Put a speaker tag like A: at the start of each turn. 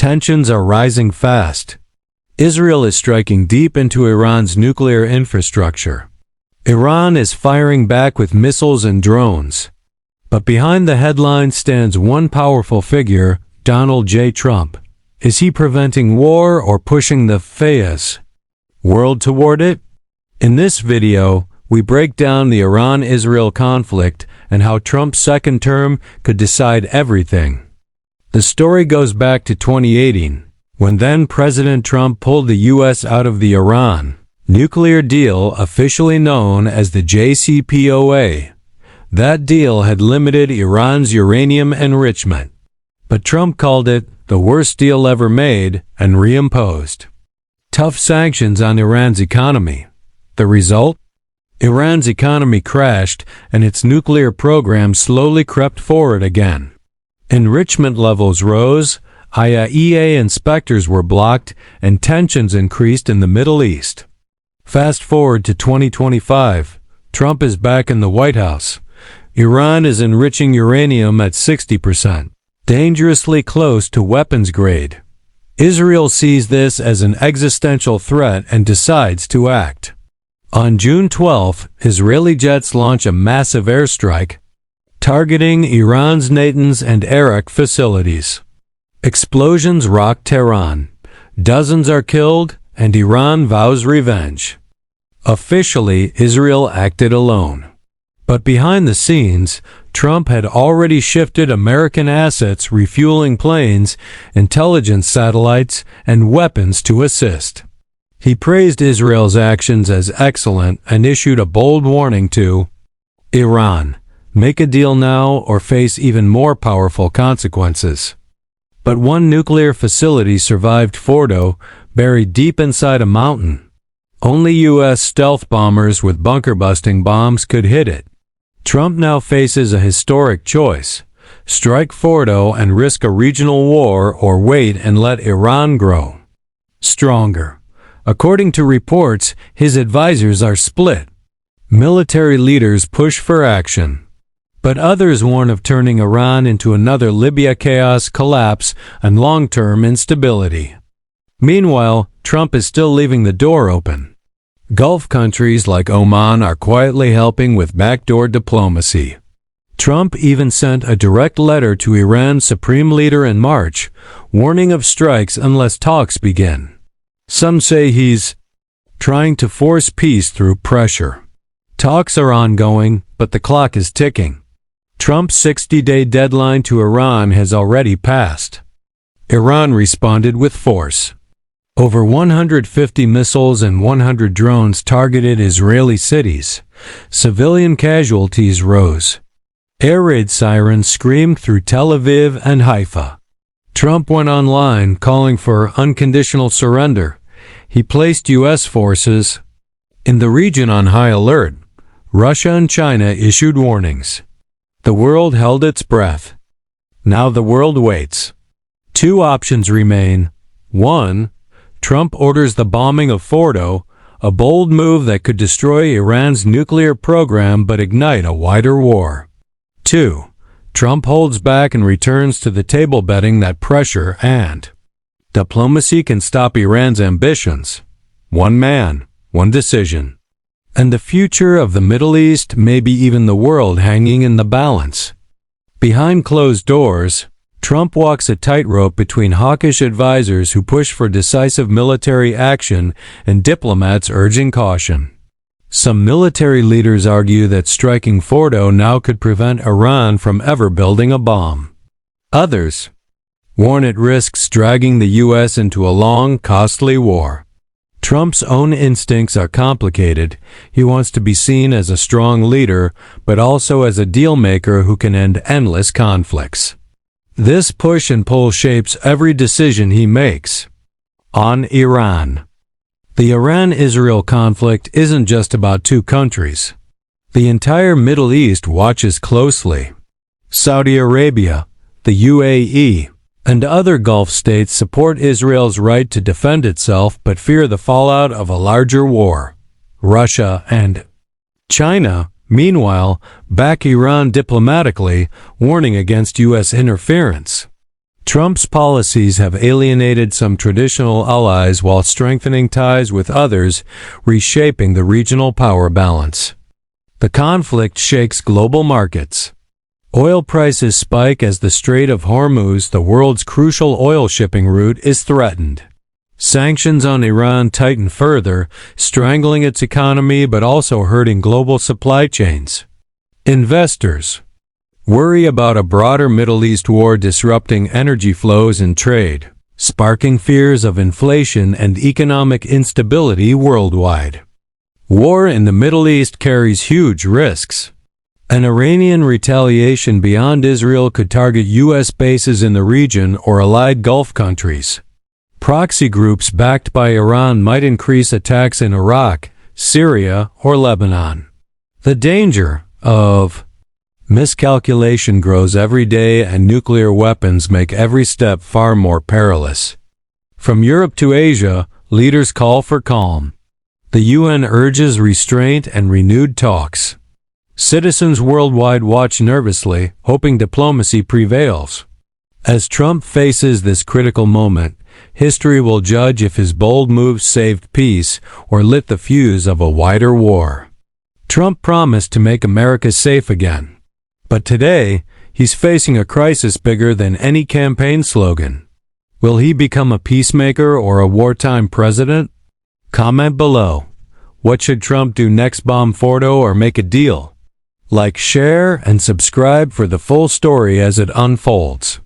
A: Tensions are rising fast. Israel is striking deep into Iran's nuclear infrastructure. Iran is firing back with missiles and drones. But behind the headlines stands one powerful figure, Donald J. Trump. Is he preventing war or pushing the FAS world toward it? In this video, we break down the Iran-Israel conflict and how Trump's second term could decide everything. The story goes back to 2018, when then-President Trump pulled the U.S. out of the Iran nuclear deal, officially known as the JCPOA. That deal had limited Iran's uranium enrichment, but Trump called it the worst deal ever made and reimposed tough sanctions on Iran's economy. The result? Iran's economy crashed and its nuclear program slowly crept forward again. Enrichment levels rose, IAEA inspectors were blocked, and tensions increased in the Middle East. Fast forward to 2025, Trump is back in the White House. Iran is enriching uranium at 60%, dangerously close to weapons grade. Israel sees this as an existential threat and decides to act. On June 12, Israeli jets launch a massive airstrike, targeting Iran's Natanz and Arak facilities. Explosions rock Tehran. Dozens are killed, and Iran vows revenge. Officially, Israel acted alone. But behind the scenes, Trump had already shifted American assets, refueling planes, intelligence satellites, and weapons to assist. He praised Israel's actions as excellent and issued a bold warning to Iran: make a deal now or face even more powerful consequences. But one nuclear facility survived Fordo, buried deep inside a mountain. Only U.S. stealth bombers with bunker-busting bombs could hit it. Trump now faces a historic choice: strike Fordo and risk a regional war, or wait and let Iran grow stronger. According to reports, his advisors are split. Military leaders push for action, but others warn of turning Iran into another Libya chaos, collapse, and long-term instability. Meanwhile, Trump is still leaving the door open. Gulf countries like Oman are quietly helping with backdoor diplomacy. Trump even sent a direct letter to Iran's supreme leader in March, warning of strikes unless talks begin. Some say he's trying to force peace through pressure. Talks are ongoing, but the clock is ticking. Trump's 60-day deadline to Iran has already passed. Iran responded with force. Over 150 missiles and 100 drones targeted Israeli cities. Civilian casualties rose. Air raid sirens screamed through Tel Aviv and Haifa. Trump went online calling for unconditional surrender. He placed U.S. forces in the region on high alert. Russia and China issued warnings. The world held its breath. Now the world waits. Two options remain. 1. Trump orders the bombing of Fordo, a bold move that could destroy Iran's nuclear program but ignite a wider war. 2. Trump holds back and returns to the table, betting that pressure and diplomacy can stop Iran's ambitions. One man, one decision. And the future of the Middle East, maybe even the world, hanging in the balance. Behind closed doors, Trump walks a tightrope between hawkish advisors who push for decisive military action and diplomats urging caution. Some military leaders argue that striking Fordo now could prevent Iran from ever building a bomb. Others warn it risks dragging the U.S. into a long, costly war. Trump's own instincts are complicated. He wants to be seen as a strong leader, but also as a deal-maker who can end endless conflicts. This push and pull shapes every decision he makes. On Iran. The Iran-Israel conflict isn't just about two countries. The entire Middle East watches closely. Saudi Arabia, the UAE, and other Gulf states support Israel's right to defend itself but fear the fallout of a larger war. Russia and China, meanwhile, back Iran diplomatically, warning against U.S. interference. Trump's policies have alienated some traditional allies while strengthening ties with others, reshaping the regional power balance. The conflict shakes global markets. Oil prices spike as the Strait of Hormuz, the world's crucial oil shipping route, is threatened. Sanctions on Iran tighten further, strangling its economy but also hurting global supply chains. Investors worry about a broader Middle East war disrupting energy flows and trade, sparking fears of inflation and economic instability worldwide. War in the Middle East carries huge risks. An Iranian retaliation beyond Israel could target U.S. bases in the region or allied Gulf countries. Proxy groups backed by Iran might increase attacks in Iraq, Syria, or Lebanon. The danger of miscalculation grows every day, and nuclear weapons make every step far more perilous. From Europe to Asia, leaders call for calm. The UN urges restraint and renewed talks. Citizens worldwide watch nervously, hoping diplomacy prevails. As Trump faces this critical moment, history will judge if his bold moves saved peace or lit the fuse of a wider war. Trump promised to make America safe again. But today, he's facing a crisis bigger than any campaign slogan. Will he become a peacemaker or a wartime president? Comment below. What should Trump do next, bomb Fordo or make a deal? Like, share, and subscribe for the full story as it unfolds.